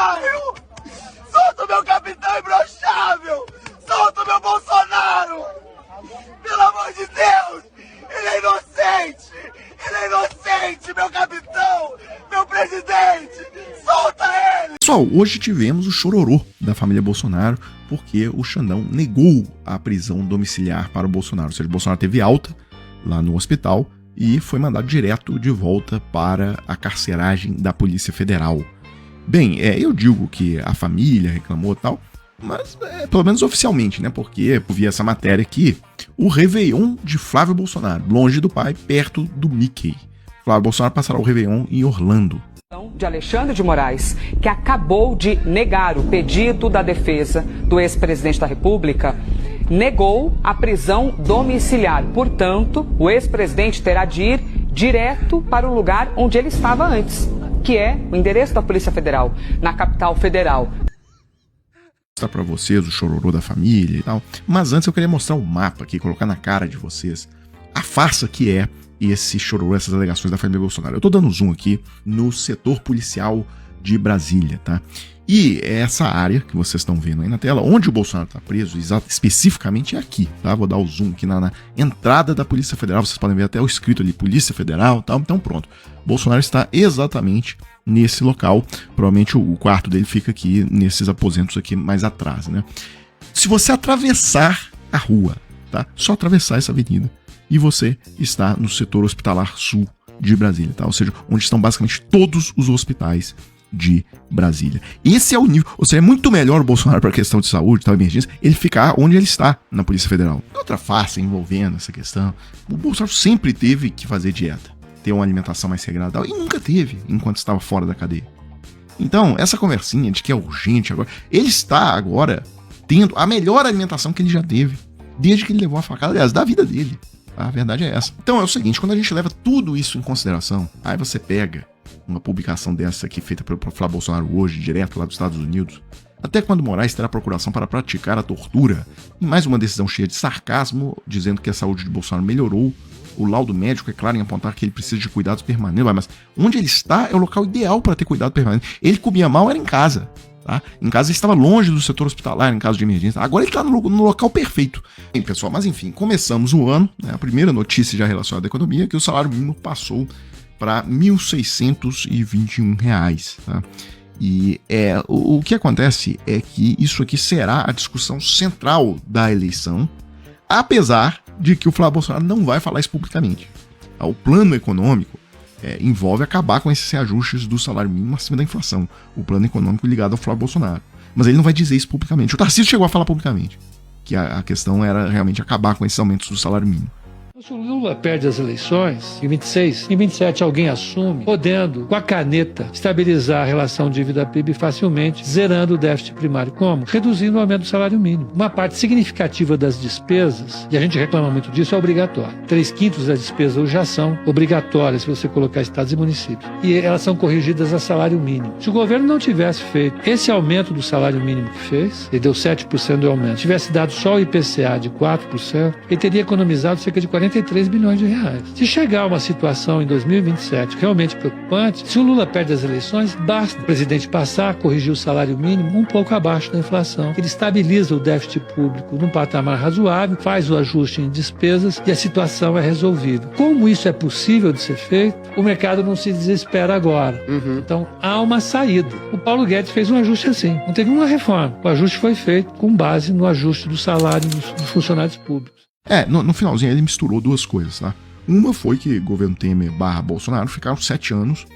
Caio! Solta o meu capitão imbrochável! Solta o meu Bolsonaro! Pelo amor de Deus! Ele é inocente! Ele é inocente, meu capitão! Meu presidente! Solta ele! Pessoal, hoje tivemos o chororô da família Bolsonaro porque o Xandão negou a prisão domiciliar para o Bolsonaro. Ou seja, o Bolsonaro teve alta lá no hospital e foi mandado direto de volta para a carceragem da Polícia Federal. Bem, eu digo que a família reclamou e tal, mas pelo menos oficialmente, né? Porque eu vi essa matéria aqui, o Réveillon de Flávio Bolsonaro, longe do pai, perto do Mickey. Flávio Bolsonaro passará o Réveillon em Orlando. De Alexandre de Moraes, que acabou de negar o pedido da defesa do ex-presidente da República, negou a prisão domiciliar. Portanto, o ex-presidente terá de ir direto para o lugar onde ele estava antes, que é o endereço da Polícia Federal, na capital federal. Mostrar para vocês o chororô da família e tal, mas antes eu queria mostrar o mapa aqui, colocar na cara de vocês a farsa que é esse chororô, essas alegações da família Bolsonaro. Eu tô dando zoom aqui no setor policial de Brasília, tá? E essa área que vocês estão vendo aí na tela, onde o Bolsonaro tá preso, especificamente é aqui, tá? Vou dar o zoom aqui na entrada da Polícia Federal, vocês podem ver até o escrito ali, Polícia Federal e tal, então pronto. Bolsonaro está exatamente nesse local, provavelmente o quarto dele fica aqui, nesses aposentos aqui mais atrás, né? Se você atravessar a rua, tá? Só atravessar essa avenida, e você está no setor hospitalar sul de Brasília, tá? Ou seja, onde estão basicamente todos os hospitais de Brasília. Esse é o nível, ou seja, é muito melhor o Bolsonaro para a questão de saúde, tal, emergência, ele ficar onde ele está, na Polícia Federal. Outra face envolvendo essa questão, o Bolsonaro sempre teve que fazer dieta, ter uma alimentação mais regrada, e nunca teve, enquanto estava fora da cadeia. Então, essa conversinha de que é urgente agora, ele está agora tendo a melhor alimentação que ele já teve, desde que ele levou a facada, aliás, da vida dele. A verdade é essa. Então é o seguinte, quando a gente leva tudo isso em consideração, aí você pega uma publicação dessa aqui feita pelo Flávio Bolsonaro hoje, direto lá dos Estados Unidos, até quando Moraes terá procuração para praticar a tortura, e mais uma decisão cheia de sarcasmo, dizendo que a saúde de Bolsonaro melhorou, o laudo médico é claro em apontar que ele precisa de cuidados permanentes, mas onde ele está é o local ideal para ter cuidado permanente. Ele comia mal, era em casa. Tá? Em casa ele estava longe do setor hospitalar, em caso de emergência. Agora ele está no local perfeito. Bem, pessoal, mas enfim, começamos o ano, né? A primeira notícia já relacionada à economia é que o salário mínimo passou para R$ 1.621. Tá? E o que acontece é que isso aqui será a discussão central da eleição, apesar de que o Flávio Bolsonaro não vai falar isso publicamente. O plano econômico envolve acabar com esses reajustes do salário mínimo acima da inflação. O plano econômico ligado ao Flávio Bolsonaro. Mas ele não vai dizer isso publicamente. O Tarcísio chegou a falar publicamente que a questão era realmente acabar com esses aumentos do salário mínimo. Se o Lula perde as eleições, em 26, em 27 alguém assume, podendo, com a caneta, estabilizar a relação dívida-PIB facilmente, zerando o déficit primário. Como? Reduzindo o aumento do salário mínimo. Uma parte significativa das despesas, e a gente reclama muito disso, é obrigatório. 3/5 das despesas hoje já são obrigatórias se você colocar estados e municípios. E elas são corrigidas a salário mínimo. Se o governo não tivesse feito esse aumento do salário mínimo que fez, ele deu 7% do aumento, tivesse dado só o IPCA de 4%, ele teria economizado cerca de 43 bilhões de reais. Se chegar a uma situação em 2027 realmente preocupante, se o Lula perde as eleições, basta o presidente passar, corrigir o salário mínimo um pouco abaixo da inflação. Ele estabiliza o déficit público num patamar razoável, faz o ajuste em despesas e a situação é resolvida. Como isso é possível de ser feito, o mercado não se desespera agora. Então, há uma saída. O Paulo Guedes fez um ajuste assim. Não teve uma reforma. O ajuste foi feito com base no ajuste do salário dos funcionários públicos. No finalzinho ele misturou duas coisas, tá? Uma foi que o governo Temer / Bolsonaro ficaram 7 anos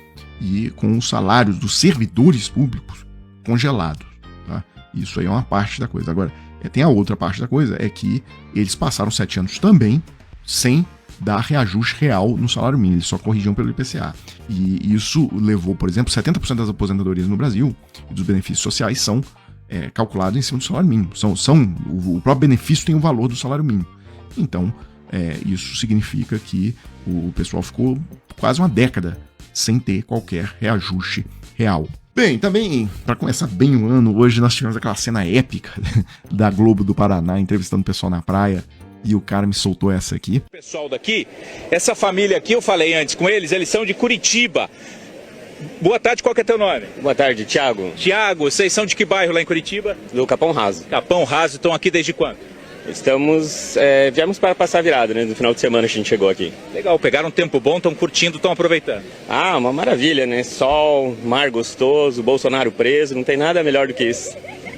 e com os salários dos servidores públicos congelados, tá? Isso aí é uma parte da coisa. Agora, tem a outra parte da coisa, é que eles passaram 7 anos também sem dar reajuste real no salário mínimo, eles só corrigiam pelo IPCA. E isso levou, por exemplo, 70% das aposentadorias no Brasil e dos benefícios sociais são calculados em cima do salário mínimo. O próprio benefício tem o valor do salário mínimo. Então, isso significa que o pessoal ficou quase uma década sem ter qualquer reajuste real. Bem, também, para começar bem o ano, hoje nós tivemos aquela cena épica da Globo do Paraná entrevistando o pessoal na praia. E o cara me soltou essa aqui. O pessoal daqui, essa família aqui, eu falei antes com eles, eles são de Curitiba. Boa tarde, qual que é teu nome? Boa tarde, Thiago. Tiago, vocês são de que bairro lá em Curitiba? Do Capão Raso. Capão Raso, estão aqui desde quando? Viemos para passar a virada, né? No final de semana a gente chegou aqui. Legal, pegaram um tempo bom, estão curtindo, estão aproveitando. Ah, uma maravilha, né? Sol, mar gostoso, Bolsonaro preso, não tem nada melhor do que isso.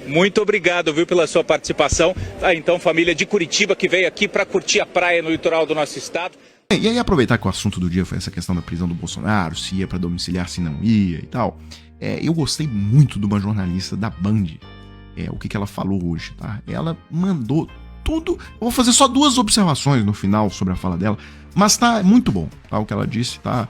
Muito obrigado, viu, pela sua participação. Tá, então, família de Curitiba que veio aqui para curtir a praia no litoral do nosso estado. E aí, aproveitar que o assunto do dia foi essa questão da prisão do Bolsonaro, se ia pra domiciliar, se não ia e tal. Eu gostei muito de uma jornalista da Band, o que ela falou hoje, tá? Ela mandou tudo. Eu vou fazer só 2 observações no final sobre a fala dela, mas tá muito bom, tá? O que ela disse tá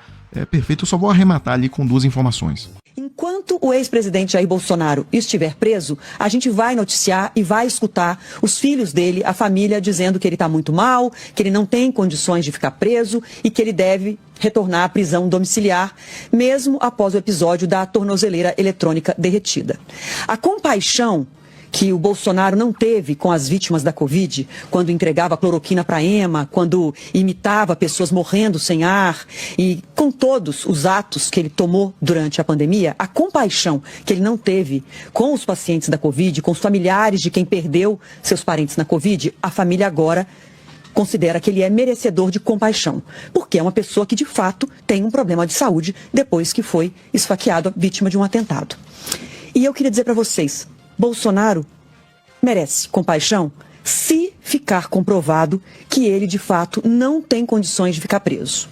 perfeito. Eu só vou arrematar ali com 2 informações. Enquanto o ex-presidente Jair Bolsonaro estiver preso, a gente vai noticiar e vai escutar os filhos dele, a família, dizendo que ele está muito mal, que ele não tem condições de ficar preso e que ele deve retornar à prisão domiciliar, mesmo após o episódio da tornozeleira eletrônica derretida. A compaixão que o Bolsonaro não teve com as vítimas da Covid, quando entregava cloroquina para EMA, quando imitava pessoas morrendo sem ar, e com todos os atos que ele tomou durante a pandemia, a compaixão que ele não teve com os pacientes da Covid, com os familiares de quem perdeu seus parentes na Covid, a família agora considera que ele é merecedor de compaixão, porque é uma pessoa que de fato tem um problema de saúde depois que foi esfaqueado, vítima de um atentado. E eu queria dizer para vocês, Bolsonaro merece compaixão se ficar comprovado que ele, de fato, não tem condições de ficar preso.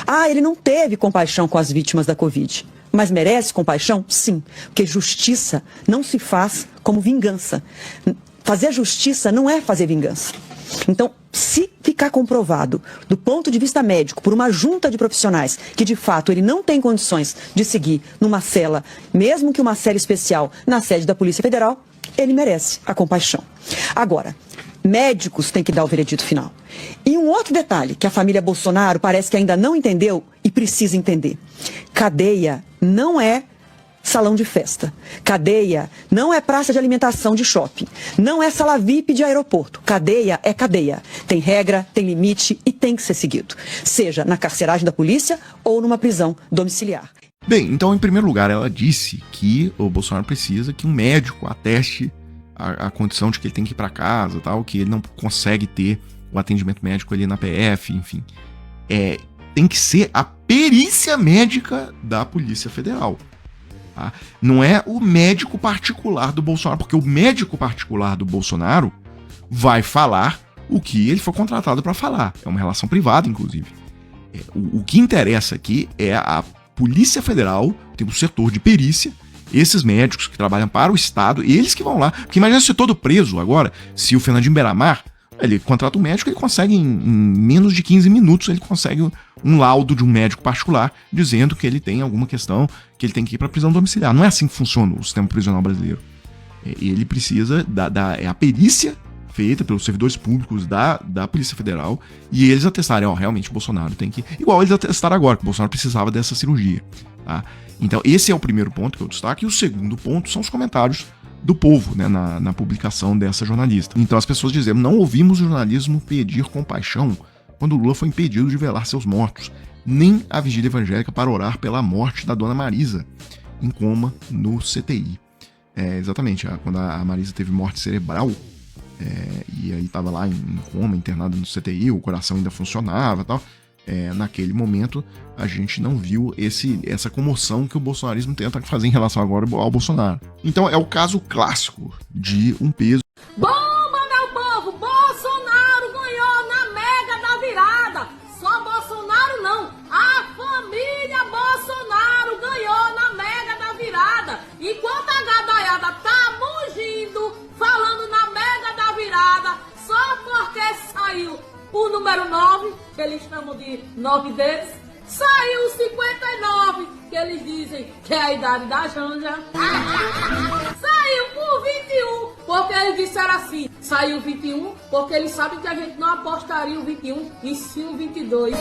Ah, ele não teve compaixão com as vítimas da Covid, mas merece compaixão? Sim, porque justiça não se faz como vingança. Fazer justiça não é fazer vingança. Então, se ficar comprovado, do ponto de vista médico, por uma junta de profissionais, que de fato ele não tem condições de seguir numa cela, mesmo que uma cela especial, na sede da Polícia Federal, ele merece a compaixão. Agora, médicos têm que dar o veredito final. E um outro detalhe que a família Bolsonaro parece que ainda não entendeu e precisa entender. Cadeia não é salão de festa. Cadeia não é praça de alimentação de shopping. Não é sala VIP de aeroporto. Cadeia é cadeia. Tem regra, tem limite e tem que ser seguido. Seja na carceragem da polícia ou numa prisão domiciliar. Bem, então, em primeiro lugar, ela disse que o Bolsonaro precisa que um médico ateste a condição de que ele tem que ir para casa, tal, que ele não consegue ter o atendimento médico ali na PF, enfim. Tem que ser a perícia médica da Polícia Federal. Tá? Não é o médico particular do Bolsonaro, porque o médico particular do Bolsonaro vai falar o que ele for contratado para falar. É uma relação privada, inclusive. O que interessa aqui é a Polícia Federal, tem um setor de perícia, esses médicos que trabalham para o Estado, eles que vão lá. Porque imagina se todo preso agora, se o Fernandinho Beiramar, ele contrata um médico, ele consegue em menos de 15 minutos, ele consegue um laudo de um médico particular dizendo que ele tem alguma questão, que ele tem que ir para prisão domiciliar. Não é assim que funciona o sistema prisional brasileiro. Ele precisa a perícia feita pelos servidores públicos da Polícia Federal e eles atestarem, realmente o Bolsonaro tem que... Igual eles atestaram agora, que o Bolsonaro precisava dessa cirurgia. Tá? Então esse é o primeiro ponto que eu destaco. E o segundo ponto são os comentários do povo, né, na publicação dessa jornalista. Então as pessoas dizendo, não ouvimos o jornalismo pedir compaixão quando Lula foi impedido de velar seus mortos, nem a vigília evangélica para orar pela morte da dona Marisa, em coma no CTI. Exatamente, quando a Marisa teve morte cerebral, e aí estava lá em coma, internada no CTI, o coração ainda funcionava e tal. Naquele momento, a gente não viu essa comoção que o bolsonarismo tenta fazer em relação agora ao Bolsonaro. Então é o caso clássico de um peso. Bomba, meu povo! Bolsonaro ganhou na mega da virada! Só Bolsonaro não! A família Bolsonaro ganhou na mega da virada! Enquanto a gadaiada tá mugindo, falando na mega da virada, só porque saiu o número 9, que eles chamam de 9 deles, saiu o 59, que eles dizem que é a idade da Janja. Saiu o 21, porque eles disseram assim, saiu o 21, porque eles sabem que a gente não apostaria o 21, e sim o 22. E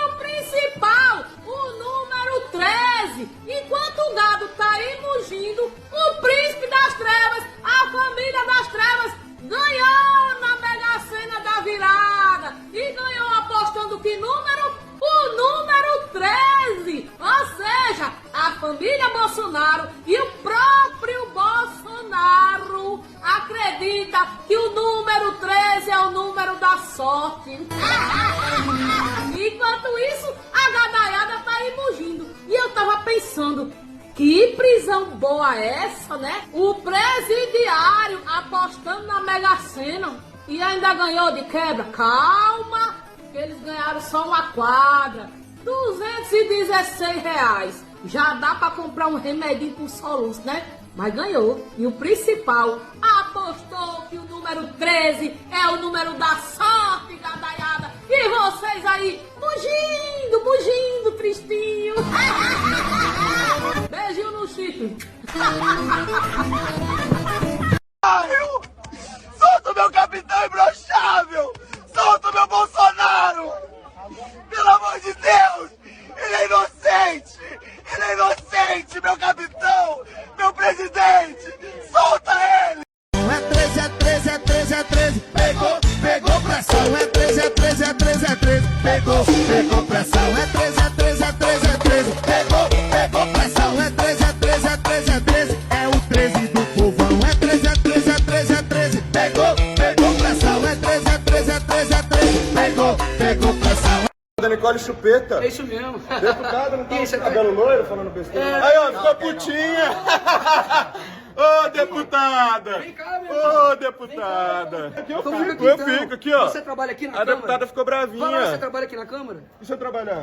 o principal, o número 13, enquanto o gado tá aí mugindo, o príncipe das trevas, a família das trevas, ganhou na Mega Sena da virada. E ganhou apostando que número? O número 13. Ou seja, da sorte. Enquanto isso, a gadaiada tá aí mugindo. E eu tava pensando, que prisão boa é essa, né? O presidiário apostando na Mega Sena e ainda ganhou de quebra. Calma, que eles ganharam só uma quadra. R$216. Já dá pra comprar um remedinho com soluço, né? Mas ganhou. E o principal, apostou que o número 13 é o número da sorte, gadaiada. E vocês aí, mugindo, tristinho. Beijinho no chifre. Solta o meu capitão imbrochável! Solta o meu Bolsonaro! Pelo amor de Deus! Ele é inocente! Ele é inocente, meu capitão! Meu presidente! Solta ele! É 13, é 13, é 13, é 13. Pegou pressão. É 13, é 13, é 13, é 13. Pegou pressão. É 13, é 13, é 13, é 13. Pegou pressão. É 13, é 13, é 13, é 13. É o 13 do povão. É 13, é 13, é 13, é 13. Pegou pressão. É 13, é 13, é 13, é 13. Pegou pressão. Da Nicole Chupeta. É isso mesmo. Deputada, não tá Isso, é cabelo loiro falando besteira? Aí, ó, ficou putinha. Ô, deputada! Vem cá, meu Ô, deputada! Aqui eu fico, aqui, ó. Você trabalha aqui na A Câmara? deputada ficou bravinha. Você trabalha aqui na Câmara? E se eu trabalhar?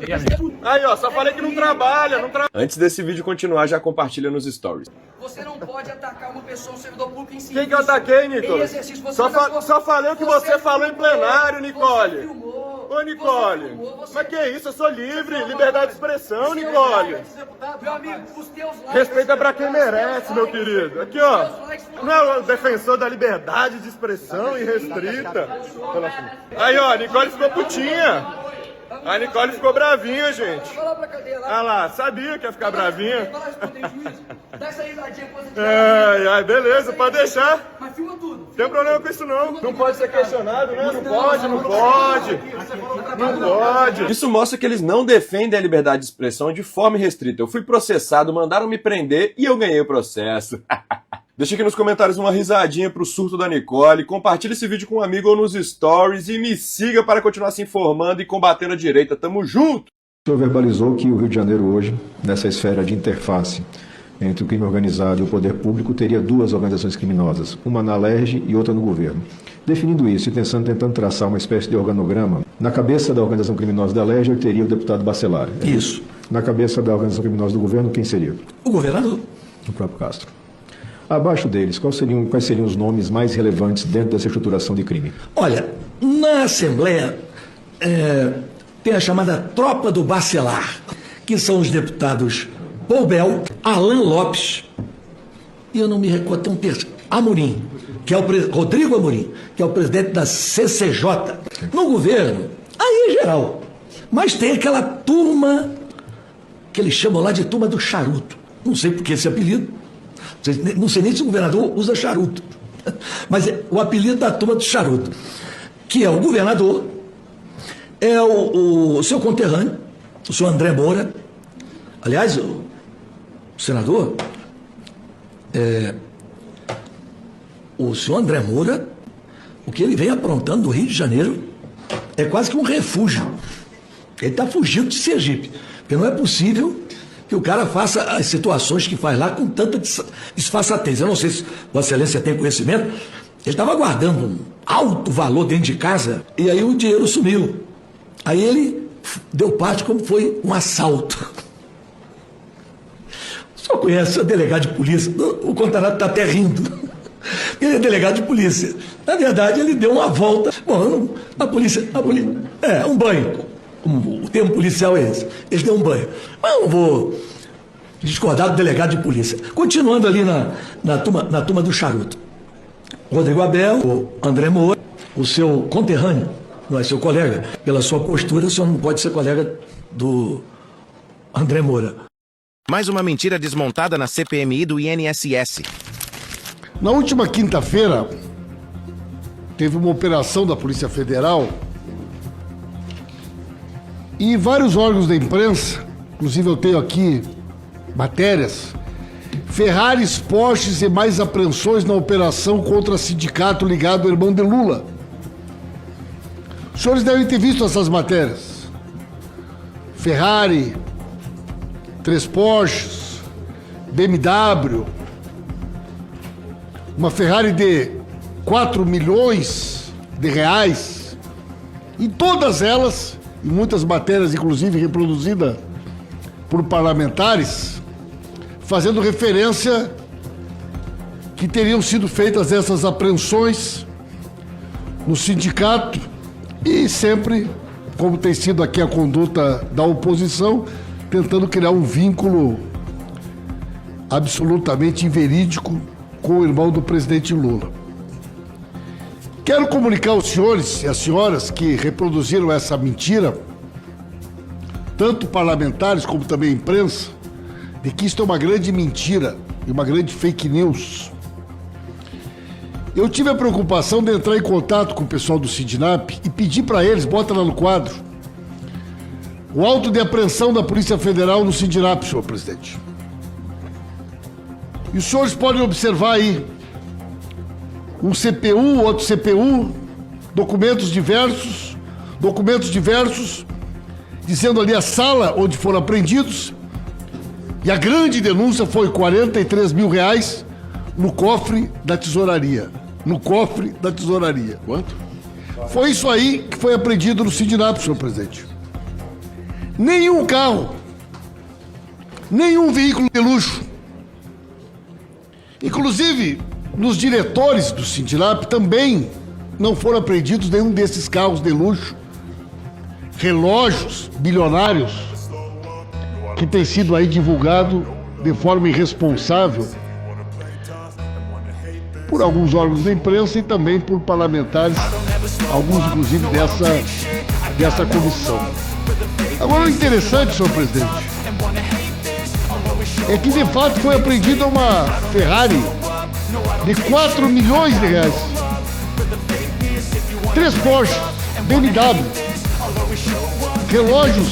Aí, ó, só falei que não trabalha, Antes desse vídeo continuar, já compartilha nos stories. Você não pode atacar uma pessoa, um servidor público em serviço. Quem que eu ataquei, Nicole? Em exercício, você Só falei o que você falou em plenário, Nicole. Você filmou. Ô, Nicole, mas que isso? Eu sou livre, liberdade de expressão, Nicole. Meu amigo, os teus likes... Respeita pra quem merece, meu querido. Aqui, ó. Não é o defensor da liberdade de expressão irrestrita. Aí, ó, a Nicole ficou putinha. A Nicole ficou bravinha, gente. Vai lá pra cadeia lá. Ah lá, sabia que ia ficar bravinha. Vai lá responder, juiz. Dá essa risadinha quando você Ai, beleza, pode deixar. Mas filma tudo. Não tem problema com isso não. Não pode ser questionado, né? Não pode. Isso mostra que eles não defendem a liberdade de expressão de forma irrestrita. Eu fui processado, mandaram me prender e eu ganhei o processo. Deixa aqui nos comentários uma risadinha pro surto da Nicole, compartilhe esse vídeo com um amigo ou nos stories e me siga para continuar se informando e combatendo a direita. Tamo junto! O senhor verbalizou que o Rio de Janeiro hoje, nessa esfera de interface entre o crime organizado e o poder público, teria duas organizações criminosas, uma na LERJ e outra no governo. Definindo isso e tentando traçar uma espécie de organograma, na cabeça da organização criminosa da LERJ teria o deputado Bacelar. Isso. Na cabeça da organização criminosa do governo, quem seria? O governador. O próprio Castro. Abaixo deles, quais seriam os nomes mais relevantes dentro dessa estruturação de crime? Olha, na Assembleia tem a chamada Tropa do Bacelar, que são os deputados Poubel, Alan Lopes, e eu não me recordo, tem um terceiro, Amorim, que é Rodrigo Amorim, que é o presidente da CCJ. No governo, aí é geral, mas tem aquela turma que eles chamam lá de turma do charuto. Não sei por que esse apelido. Não sei nem se o governador usa charuto, mas é o apelido da turma do charuto, que é o governador, é o seu conterrâneo, o senhor André Moura, aliás, o senador, o senhor André Moura, o que ele vem aprontando no Rio de Janeiro é quase que um refúgio. Ele está fugindo de Sergipe, porque não é possível que o cara faça as situações que faz lá com tanta disfarçatez. Eu não sei se Vossa Excelência tem conhecimento. Ele estava guardando um alto valor dentro de casa e aí o dinheiro sumiu. Aí ele deu parte como foi um assalto. Só conhece o delegado de polícia. O Contarato está até rindo. Ele é delegado de polícia. Na verdade, ele deu uma volta. Bom, a polícia um banho. O termo policial é esse. Eles deu um banho. Mas eu não vou discordar do delegado de polícia. Continuando ali na turma do charuto. Rodrigo Abel, o André Moura, o seu conterrâneo, não é seu colega. Pela sua postura, o senhor não pode ser colega do André Moura. Mais uma mentira desmontada na CPMI do INSS. Na última quinta-feira, teve uma operação da Polícia Federal e vários órgãos da imprensa, inclusive eu tenho aqui matérias, Ferraris, Porsches e mais apreensões na operação contra sindicato ligado ao irmão de Lula. Os senhores devem ter visto essas matérias. Ferrari, 3 Porsches, BMW, uma Ferrari de 4 milhões de reais. Em todas elas, em muitas matérias, inclusive reproduzidas por parlamentares, fazendo referência que teriam sido feitas essas apreensões no sindicato e sempre, como tem sido aqui a conduta da oposição, tentando criar um vínculo absolutamente inverídico com o irmão do presidente Lula. Quero comunicar aos senhores e às senhoras que reproduziram essa mentira, tanto parlamentares como também a imprensa, de que isto é uma grande mentira e uma grande fake news. Eu tive a preocupação de entrar em contato com o pessoal do Sindinap e pedir para eles, bota lá no quadro, o auto de apreensão da Polícia Federal no Sindinap, senhor presidente. E os senhores podem observar aí um CPU, outro CPU, documentos diversos, dizendo ali a sala onde foram apreendidos, e a grande denúncia foi 43 mil reais no cofre da tesouraria. No cofre da tesouraria. Quanto? Foi isso aí que foi apreendido no Sindinap, senhor presidente. Nenhum carro, nenhum veículo de luxo. Inclusive, nos diretores do Sindinap também não foram apreendidos nenhum desses carros de luxo, relógios bilionários, que tem sido aí divulgado de forma irresponsável por alguns órgãos da imprensa e também por parlamentares, alguns inclusive dessa comissão. Agora, o interessante, senhor presidente, é que de fato foi apreendida uma Ferrari de 4 milhões de reais, 3 Porsche, BMW, relógios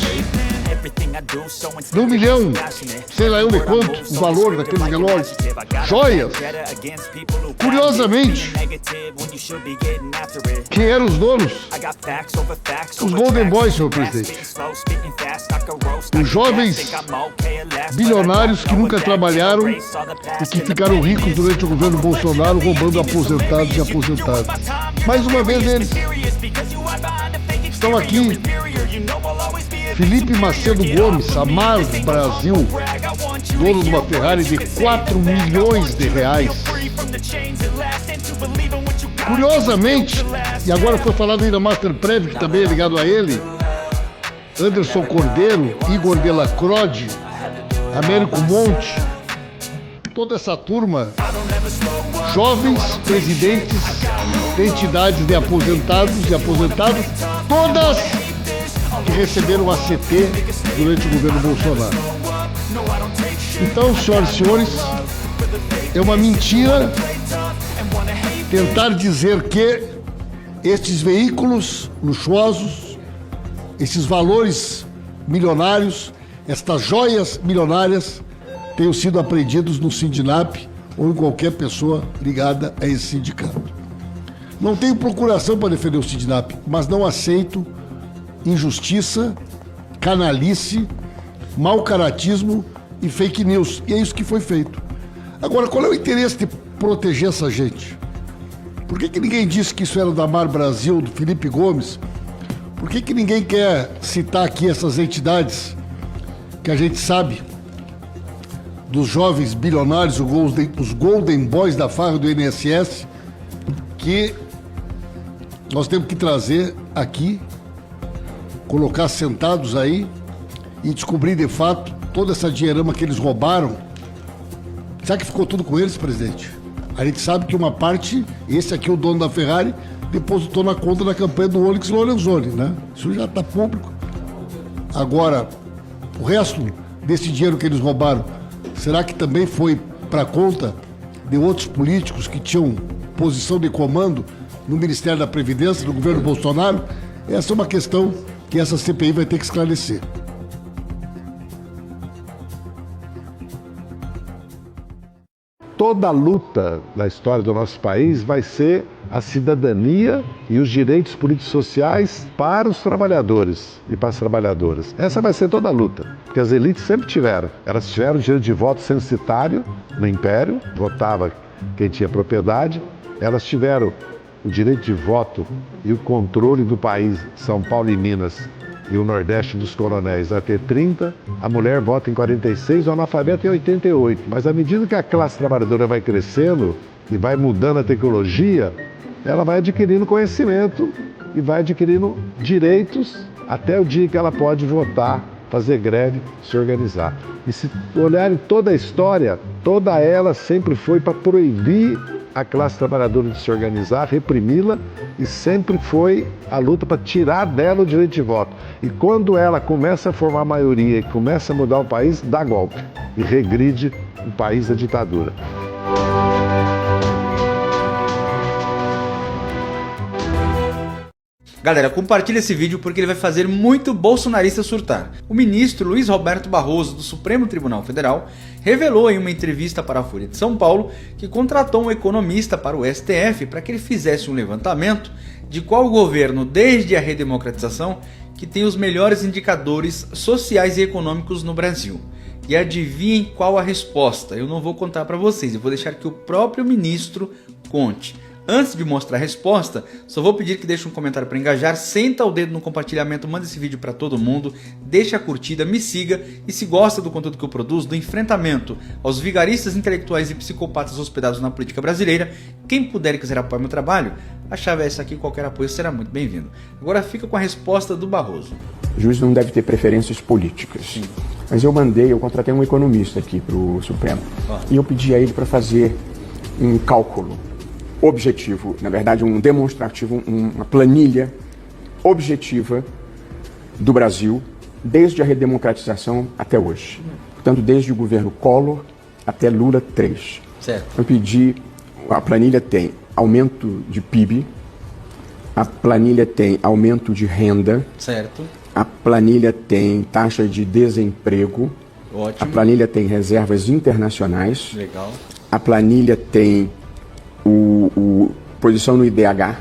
de 1 milhão, sei lá eu de quanto, o valor daqueles relógios, joias. Curiosamente, quem eram os donos? Os Golden Boys, senhor presidente. Os jovens bilionários que nunca trabalharam e que ficaram ricos durante o governo Bolsonaro, roubando aposentados e aposentadas. Mais uma vez eles estão aqui. Felipe Macedo Gomes, Amar Brasil, dono de uma Ferrari de 4 milhões de reais. Curiosamente, e agora foi falado aí da Masterprev, que também é ligado a ele, Anderson Cordeiro, Igor Delacrode, Américo Monte, toda essa turma, jovens presidentes de entidades de aposentados e aposentadas, todas que receberam a CT durante o governo Bolsonaro. Então, senhoras e senhores, é uma mentira tentar dizer que estes veículos luxuosos, esses valores milionários, estas joias milionárias tenham sido apreendidos no Sindinap ou em qualquer pessoa ligada a esse sindicato. Não tenho procuração para defender o Sindinap, mas não aceito injustiça, canalice, mau caratismo e fake news. E é isso que foi feito. Agora, qual é o interesse de proteger essa gente? Por que ninguém disse que isso era da Amar Brasil, do Felipe Gomes? Por que ninguém quer citar aqui essas entidades que a gente sabe dos jovens bilionários, os Golden Boys da farra do INSS, que nós temos que trazer aqui, colocar sentados aí e descobrir de fato toda essa dinheirama que eles roubaram. Será que ficou tudo com eles, presidente? A gente sabe que uma parte, esse aqui, o dono da Ferrari, depositou na conta da campanha do Onyx Lorenzoni, né? Isso já está público. Agora, o resto desse dinheiro que eles roubaram, será que também foi para conta de outros políticos que tinham posição de comando no Ministério da Previdência, no governo Bolsonaro? Essa é uma questão que essa CPI vai ter que esclarecer. Toda a luta da história do nosso país vai ser a cidadania e os direitos políticos sociais para os trabalhadores e para as trabalhadoras. Essa vai ser toda a luta, porque as elites sempre tiveram. Elas tiveram o direito de voto censitário no Império, votava quem tinha propriedade. Elas tiveram o direito de voto e o controle do país, São Paulo e Minas, e o Nordeste dos coronéis até 30, a mulher vota em 46, o analfabeto em 88. Mas à medida que a classe trabalhadora vai crescendo e vai mudando a tecnologia, ela vai adquirindo conhecimento e vai adquirindo direitos até o dia que ela pode votar, fazer greve, se organizar. E se olharem toda a história, toda ela sempre foi para proibir a classe trabalhadora de se organizar, reprimi-la, e sempre foi a luta para tirar dela o direito de voto. E quando ela começa a formar a maioria e começa a mudar o país, dá golpe e regride o país da ditadura. Galera, compartilha esse vídeo porque ele vai fazer muito bolsonarista surtar. O ministro Luiz Roberto Barroso, do Supremo Tribunal Federal, revelou em uma entrevista para a Folha de São Paulo que contratou um economista para o STF para que ele fizesse um levantamento de qual governo, desde a redemocratização, que tem os melhores indicadores sociais e econômicos no Brasil. E adivinhem qual a resposta? Eu não vou contar para vocês, eu vou deixar que o próprio ministro conte. Antes de mostrar a resposta, só vou pedir que deixe um comentário para engajar, senta o dedo no compartilhamento, manda esse vídeo para todo mundo, deixa a curtida, me siga e se gosta do conteúdo que eu produzo, do enfrentamento aos vigaristas intelectuais e psicopatas hospedados na política brasileira, quem puder e quiser apoiar meu trabalho, a chave é essa aqui, qualquer apoio será muito bem-vindo. Agora fica com a resposta do Barroso. O juiz não deve ter preferências políticas. Sim. Mas eu contratei um economista aqui para o Supremo, e eu pedi a ele para fazer um cálculo objetivo, na verdade um demonstrativo, uma planilha objetiva do Brasil desde a redemocratização até hoje. Portanto, desde o governo Collor até Lula 3. Certo. Eu pedi, a planilha tem aumento de PIB, a planilha tem aumento de renda, certo. A planilha tem taxa de desemprego, ótimo. A planilha tem reservas internacionais, legal. A planilha tem posição no IDH,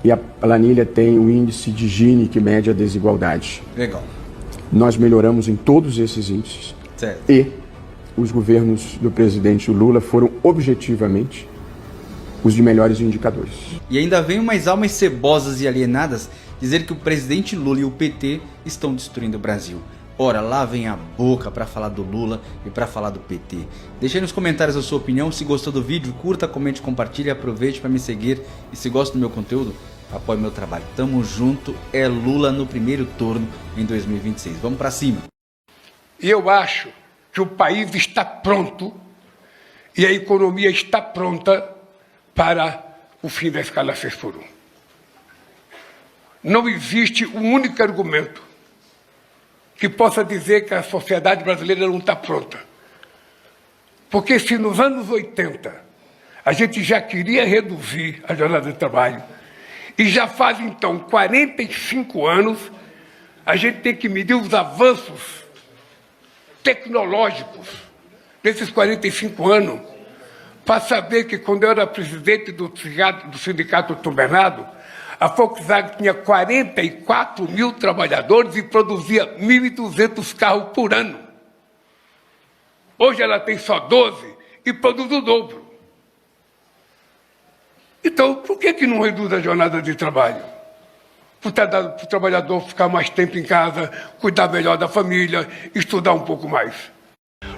e a planilha tem o índice de Gini, que mede a desigualdade. Legal. Nós melhoramos em todos esses índices. Certo. E os governos do presidente Lula foram objetivamente os de melhores indicadores. E ainda vem umas almas cebosas e alienadas dizer que o presidente Lula e o PT estão destruindo o Brasil. Ora, lavem a boca para falar do Lula e para falar do PT. Deixe aí nos comentários a sua opinião. Se gostou do vídeo, curta, comente, compartilhe, aproveite para me seguir. E se gosta do meu conteúdo, apoie meu trabalho. Tamo junto, é Lula no primeiro turno em 2026. Vamos para cima. E eu acho que o país está pronto e a economia está pronta para o fim da escala 6x1. Não existe um único argumento que possa dizer que a sociedade brasileira não está pronta. Porque se nos anos 80 a gente já queria reduzir a jornada de trabalho, e já faz então 45 anos, a gente tem que medir os avanços tecnológicos desses 45 anos, para saber que quando eu era presidente do sindicato Tom Bernardo, a Volkswagen tinha 44 mil trabalhadores e produzia 1.200 carros por ano. Hoje ela tem só 12 e produz o dobro. Então, por que não reduz a jornada de trabalho? Para o trabalhador ficar mais tempo em casa, cuidar melhor da família, estudar um pouco mais.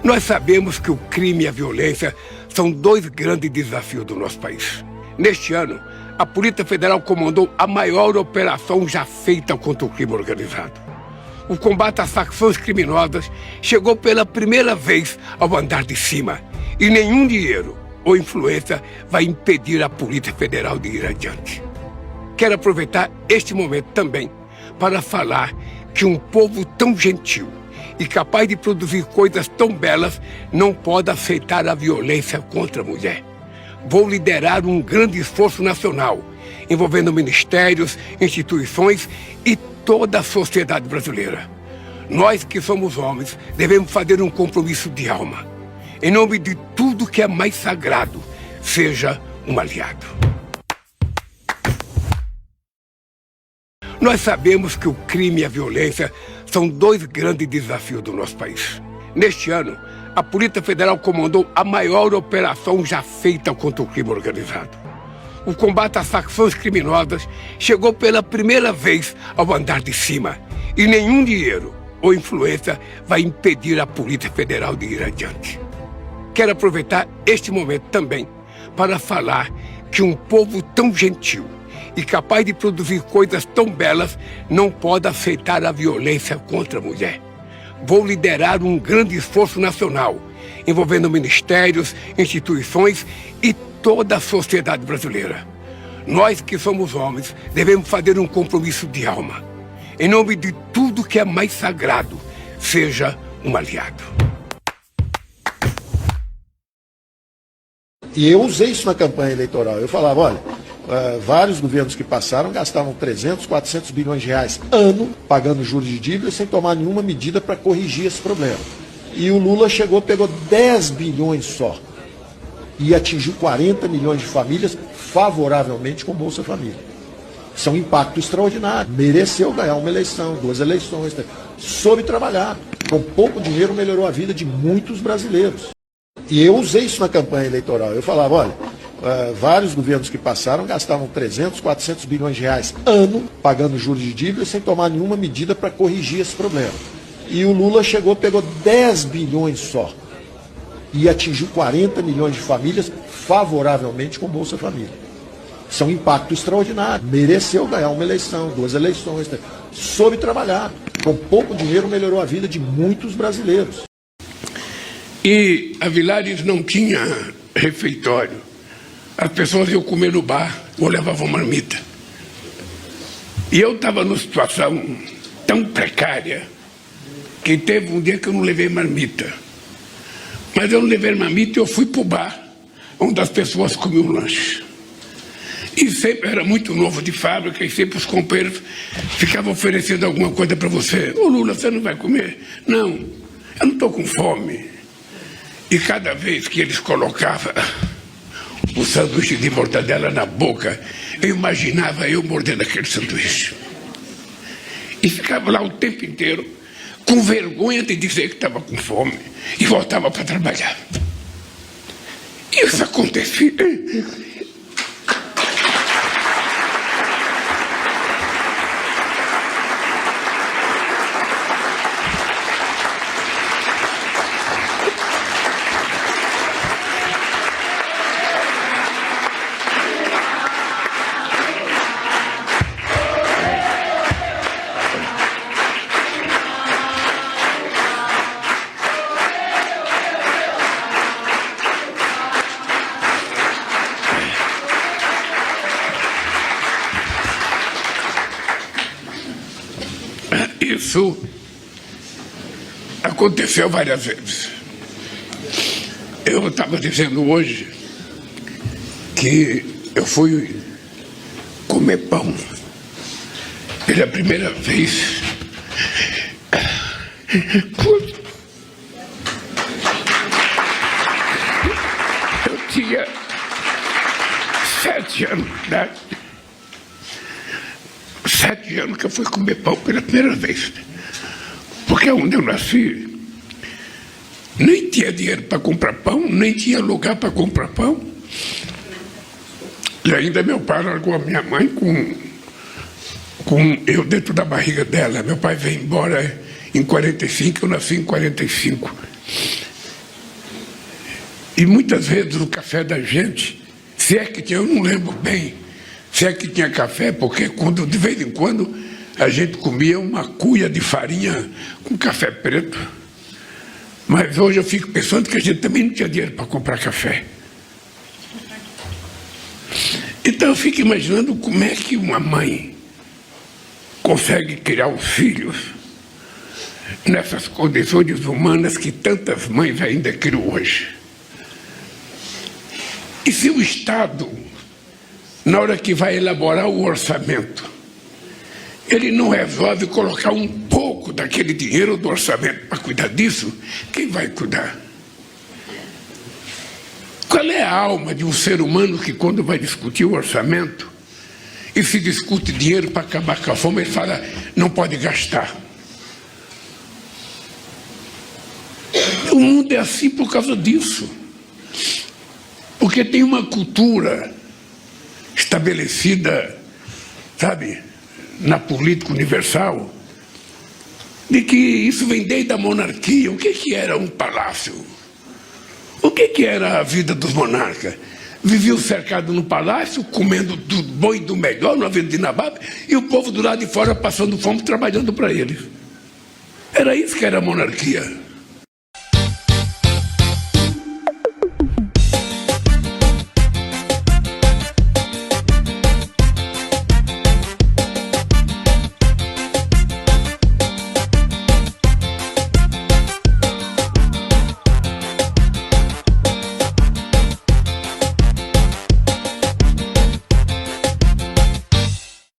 Nós sabemos que o crime e a violência são dois grandes desafios do nosso país. Neste ano, a Polícia Federal comandou a maior operação já feita contra o crime organizado. O combate às facções criminosas chegou pela primeira vez ao andar de cima, e nenhum dinheiro ou influência vai impedir a Polícia Federal de ir adiante. Quero aproveitar este momento também para falar que um povo tão gentil e capaz de produzir coisas tão belas não pode aceitar a violência contra a mulher. Vou liderar um grande esforço nacional, envolvendo ministérios, instituições e toda a sociedade brasileira. Nós que somos homens devemos fazer um compromisso de alma. Em nome de tudo que é mais sagrado, seja um aliado. Nós sabemos que o crime e a violência são dois grandes desafios do nosso país. Neste ano, a Polícia Federal comandou a maior operação já feita contra o crime organizado. O combate às facções criminosas chegou pela primeira vez ao andar de cima e nenhum dinheiro ou influência vai impedir a Polícia Federal de ir adiante. Quero aproveitar este momento também para falar que um povo tão gentil e capaz de produzir coisas tão belas não pode aceitar a violência contra a mulher. Vou liderar um grande esforço nacional, envolvendo ministérios, instituições e toda a sociedade brasileira. Nós que somos homens devemos fazer um compromisso de alma. Em nome de tudo que é mais sagrado, seja um aliado. E eu usei isso na campanha eleitoral. Eu falava, olha, vários governos que passaram gastavam 300, 400 bilhões de reais ano pagando juros de dívida sem tomar nenhuma medida para corrigir esse problema. E o Lula chegou, pegou 10 bilhões só e atingiu 40 milhões de famílias favoravelmente com Bolsa Família. Isso é um impacto extraordinário. Mereceu ganhar uma eleição, 2 eleições, soube trabalhar. Com pouco dinheiro melhorou a vida de muitos brasileiros. E eu usei isso na campanha eleitoral. Eu falava, olha, vários governos que passaram gastavam 300, 400 bilhões de reais ano pagando juros de dívida sem tomar nenhuma medida para corrigir esse problema. E o Lula chegou, pegou 10 bilhões só e atingiu 40 milhões de famílias favoravelmente com Bolsa Família. Isso é um impacto extraordinário. Mereceu ganhar uma eleição, 2 eleições, soube trabalhar. Com pouco dinheiro melhorou a vida de muitos brasileiros. E a Vilares não tinha refeitório. As pessoas iam comer no bar ou levavam marmita. E eu estava numa situação tão precária que teve um dia que eu não levei marmita. Mas eu não levei marmita e eu fui para o bar, onde as pessoas comiam lanche. E sempre era muito novo de fábrica e sempre os companheiros ficavam oferecendo alguma coisa para você. Ô Lula, você não vai comer? Não, eu não estou com fome. E cada vez que eles colocavam o sanduíche de mortadela na boca, eu imaginava eu mordendo aquele sanduíche. E ficava lá o tempo inteiro com vergonha de dizer que estava com fome e voltava para trabalhar. Isso acontecia. Isso aconteceu várias vezes. Eu estava dizendo hoje que eu fui comer pão pela primeira vez. Eu tinha 7 anos de idade. 7 anos que eu fui comer pão pela primeira vez. Porque onde eu nasci, nem tinha dinheiro para comprar pão, nem tinha lugar para comprar pão. E ainda meu pai largou a minha mãe com eu dentro da barriga dela. Meu pai veio embora em 45, eu nasci em 45. E muitas vezes o café da gente, se é que tinha, eu não lembro bem, se é que tinha café, porque quando, de vez em quando a gente comia uma cuia de farinha com café preto. Mas hoje eu fico pensando que a gente também não tinha dinheiro para comprar café. Então eu fico imaginando como é que uma mãe consegue criar os filhos nessas condições humanas que tantas mães ainda criam hoje. E se o Estado, na hora que vai elaborar o orçamento, ele não resolve colocar um pouco daquele dinheiro do orçamento para cuidar disso, quem vai cuidar? Qual é a alma de um ser humano que, quando vai discutir o orçamento, e se discute dinheiro para acabar com a fome, ele fala, não pode gastar. O mundo é assim por causa disso. Porque tem uma cultura estabelecida, sabe, na política universal, de que isso vem desde a monarquia. O que era um palácio? O que era a vida dos monarcas? Viviam cercados no palácio, comendo do bom e do melhor, no avião de Nabab, e o povo do lado de fora passando fome, trabalhando para eles. Era isso que era a monarquia.